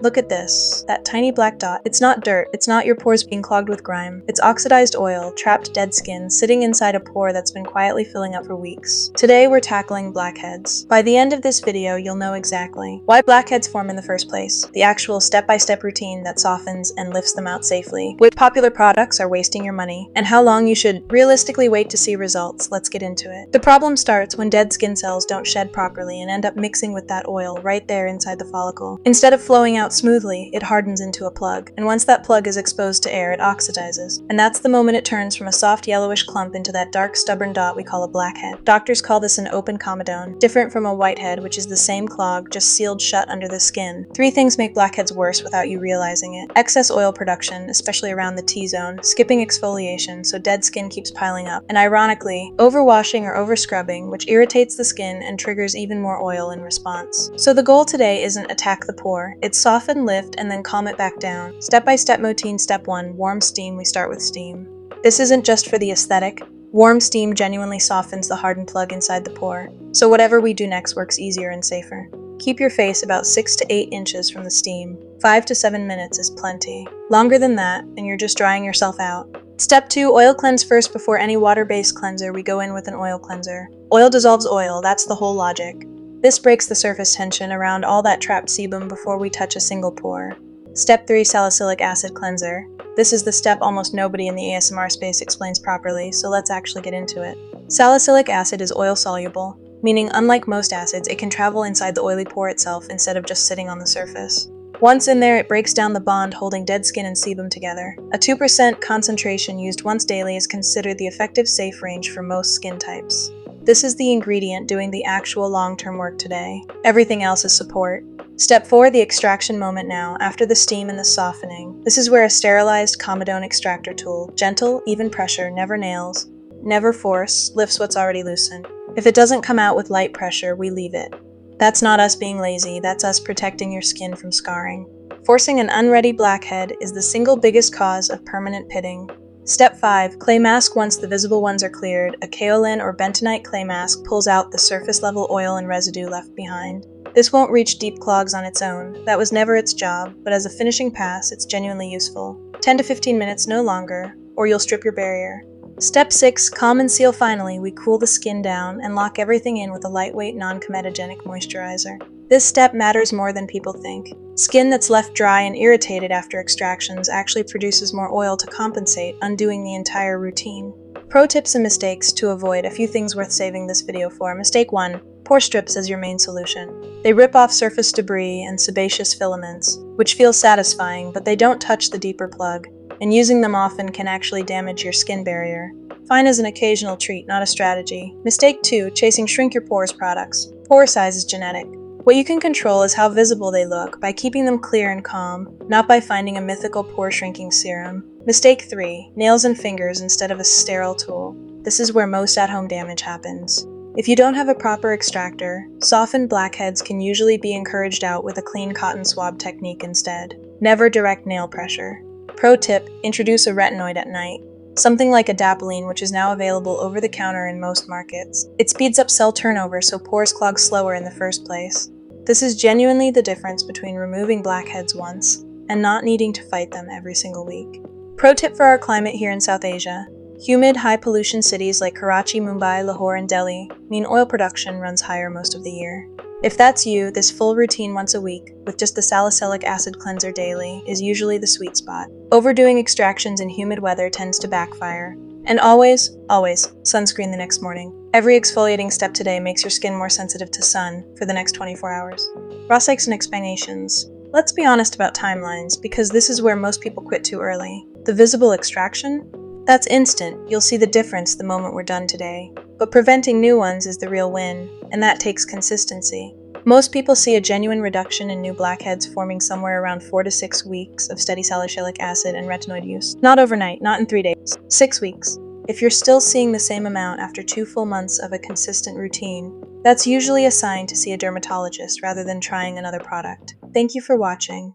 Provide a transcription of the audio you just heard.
Look at this. That tiny black dot. It's not dirt. It's not your pores being clogged with grime. It's oxidized oil, trapped dead skin, sitting inside a pore that's been quietly filling up for weeks. Today we're tackling blackheads. By the end of this video, you'll know exactly why blackheads form in the first place, the actual step-by-step routine that softens and lifts them out safely, which popular products are wasting your money, and how long you should realistically wait to see results. Let's get into it. The problem starts when dead skin cells don't shed properly and end up mixing with that oil right there inside the follicle. Instead of flowing out smoothly, it hardens into a plug, and once that plug is exposed to air, it oxidizes. And that's the moment it turns from a soft yellowish clump into that dark, stubborn dot we call a blackhead. Doctors call this an open comedone, different from a whitehead, which is the same clog, just sealed shut under the skin. 3 things make blackheads worse without you realizing it. Excess oil production, especially around the T-zone, skipping exfoliation, so dead skin keeps piling up, and ironically, overwashing or overscrubbing, which irritates the skin and triggers even more oil in response. So the goal today isn't attack the pore, it's soften, lift, and then calm it back down. Step-by-step routine. Step 1, warm steam. We start with steam. This isn't just for the aesthetic. Warm steam genuinely softens the hardened plug inside the pore, so whatever we do next works easier and safer. Keep your face about 6 to 8 inches from the steam. 5 to 7 minutes is plenty. Longer than that, and you're just drying yourself out. Step 2, oil cleanse first. Before any water-based cleanser, we go in with an oil cleanser. Oil dissolves oil, that's the whole logic. This breaks the surface tension around all that trapped sebum before we touch a single pore. Step 3, salicylic acid cleanser. This is the step almost nobody in the ASMR space explains properly, so let's actually get into it. Salicylic acid is oil-soluble, meaning unlike most acids, it can travel inside the oily pore itself instead of just sitting on the surface. Once in there, it breaks down the bond holding dead skin and sebum together. A 2% concentration used once daily is considered the effective safe range for most skin types. This is the ingredient doing the actual long-term work today. Everything else is support. Step 4, the extraction moment now, after the steam and the softening. This is where a sterilized comedone extractor tool, gentle, even pressure, never nails, never force, lifts what's already loosened. If it doesn't come out with light pressure, we leave it. That's not us being lazy, that's us protecting your skin from scarring. Forcing an unready blackhead is the single biggest cause of permanent pitting. Step 5, clay mask. Once the visible ones are cleared, a kaolin or bentonite clay mask pulls out the surface level oil and residue left behind. This won't reach deep clogs on its own. That was never its job, but as a finishing pass, it's genuinely useful. 10 to 15 minutes, no longer, or you'll strip your barrier. Step 6, calm and seal. Finally, we cool the skin down and lock everything in with a lightweight, non-comedogenic moisturizer. This step matters more than people think. Skin that's left dry and irritated after extractions actually produces more oil to compensate, undoing the entire routine. Pro tips and mistakes to avoid. A few things worth saving this video for. Mistake 1, pore strips as your main solution. They rip off surface debris and sebaceous filaments, which feel satisfying, but they don't touch the deeper plug, and using them often can actually damage your skin barrier. Fine as an occasional treat, not a strategy. Mistake 2, chasing shrink your pores products. Pore size is genetic. What you can control is how visible they look, by keeping them clear and calm, not by finding a mythical pore shrinking serum. Mistake 3, nails and fingers instead of a sterile tool. This is where most at-home damage happens. If you don't have a proper extractor, softened blackheads can usually be encouraged out with a clean cotton swab technique instead. Never direct nail pressure. Pro tip, introduce a retinoid at night. Something like adapalene, which is now available over the counter in most markets. It speeds up cell turnover so pores clog slower in the first place. This is genuinely the difference between removing blackheads once and not needing to fight them every single week. Pro tip for our climate here in South Asia. Humid, high-pollution cities like Karachi, Mumbai, Lahore, and Delhi mean oil production runs higher most of the year. If that's you, this full routine once a week, with just the salicylic acid cleanser daily, is usually the sweet spot. Overdoing extractions in humid weather tends to backfire. And always, sunscreen the next morning. Every exfoliating step today makes your skin more sensitive to sun for the next 24 hours. Raw psychs and explanations. Let's be honest about timelines, because this is where most people quit too early. The visible extraction? That's instant. You'll see the difference the moment we're done today. But preventing new ones is the real win, and that takes consistency. Most people see a genuine reduction in new blackheads forming somewhere around 4 to 6 weeks of steady salicylic acid and retinoid use. Not overnight, not in 3 days. 6 weeks. If you're still seeing the same amount after 2 full months of a consistent routine, that's usually a sign to see a dermatologist rather than trying another product. Thank you for watching.